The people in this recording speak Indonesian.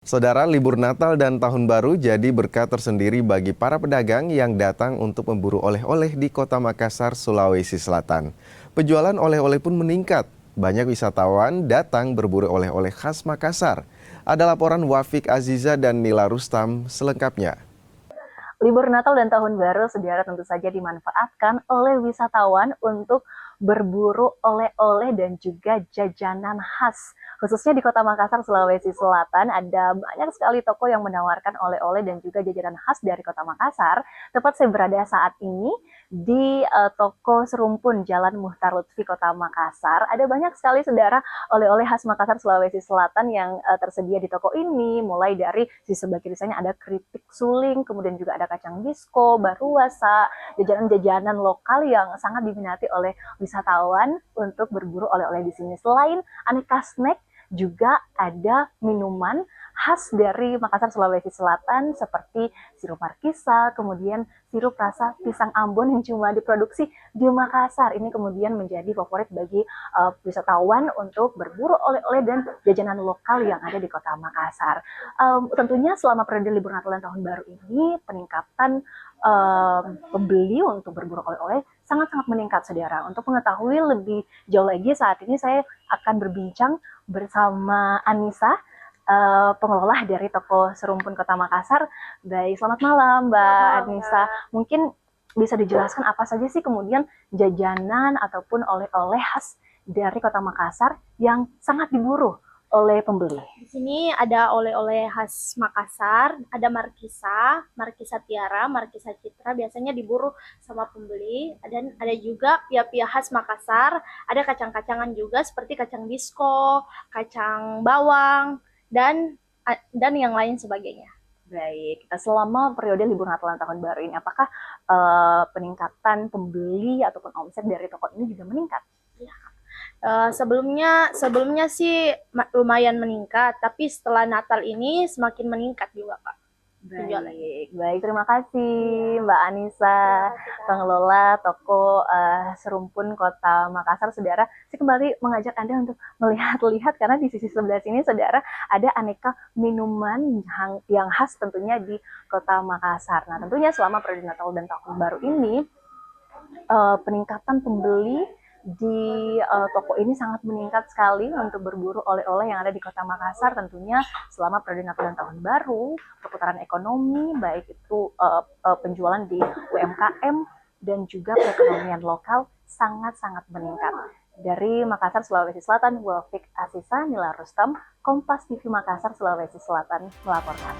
Saudara, libur Natal dan Tahun Baru jadi berkah tersendiri bagi para pedagang yang datang untuk memburu oleh-oleh di Kota Makassar, Sulawesi Selatan. Penjualan oleh-oleh pun meningkat. Banyak wisatawan datang berburu oleh-oleh khas Makassar. Ada laporan Wafik Aziza dan Nila Rustam selengkapnya. Libur Natal dan Tahun Baru saudara tentu saja dimanfaatkan oleh wisatawan untuk berburu oleh-oleh dan juga jajanan khas. Khususnya di Kota Makassar, Sulawesi Selatan, ada banyak sekali toko yang menawarkan oleh-oleh dan juga jajanan khas dari Kota Makassar. Tepat saya berada saat ini di toko Serumpun Jalan Muhtar Lutfi, Kota Makassar. Ada banyak sekali saudara oleh-oleh khas Makassar, Sulawesi Selatan yang tersedia di toko ini. Mulai dari di sebelah kiri sana ada keripik suling, kemudian juga ada kacang disco, baruasa, jajanan-jajanan lokal yang sangat diminati oleh wisatawan untuk berburu oleh-oleh di sini. Selain aneka snack, juga ada minuman khas dari Makassar, Sulawesi Selatan seperti sirup markisa, kemudian sirup rasa pisang Ambon yang cuma diproduksi di Makassar. Ini kemudian menjadi favorit bagi wisatawan untuk berburu oleh-oleh dan jajanan lokal yang ada di Kota Makassar. Tentunya selama periode libur Natal dan Tahun Baru ini peningkatan pembeli untuk berburu oleh-oleh sangat-sangat meningkat, saudara. Untuk mengetahui lebih jauh lagi, saat ini saya akan berbincang bersama Anissa, pengelola dari toko Serumpun Kota Makassar. Baik, selamat malam Mbak Anissa. Mungkin bisa dijelaskan apa saja sih kemudian jajanan ataupun oleh-oleh khas dari Kota Makassar yang sangat diburu oleh pembeli? Di sini ada oleh-oleh khas Makassar, ada markisa, markisa tiara, markisa citra, biasanya diburu sama pembeli. Dan ada juga pia-pia khas Makassar, ada kacang-kacangan juga seperti kacang disco, kacang bawang, dan yang lain sebagainya. Baik, selama periode libur Natal dan Tahun Baru ini, apakah peningkatan pembeli ataupun omset dari toko ini juga meningkat? Sebelumnya sih lumayan meningkat, tapi setelah Natal ini semakin meningkat juga, Kak. Baik, terima kasih Mbak Anissa, pengelola toko Serumpun Kota Makassar. Saudara, saya kembali mengajak Anda untuk melihat-lihat karena di sisi sebelah sini, saudara, ada aneka minuman yang khas tentunya di Kota Makassar. Nah, tentunya selama periode Natal dan Tahun Baru ini, peningkatan pembeli di toko ini sangat meningkat sekali untuk berburu oleh-oleh yang ada di Kota Makassar. Tentunya selama periode Natal dan Tahun Baru, perputaran ekonomi baik itu penjualan di UMKM dan juga perekonomian lokal sangat-sangat meningkat. Dari Makassar, Sulawesi Selatan, Wafik Aziza, Nila Rustam, Kompas TV Makassar, Sulawesi Selatan melaporkan.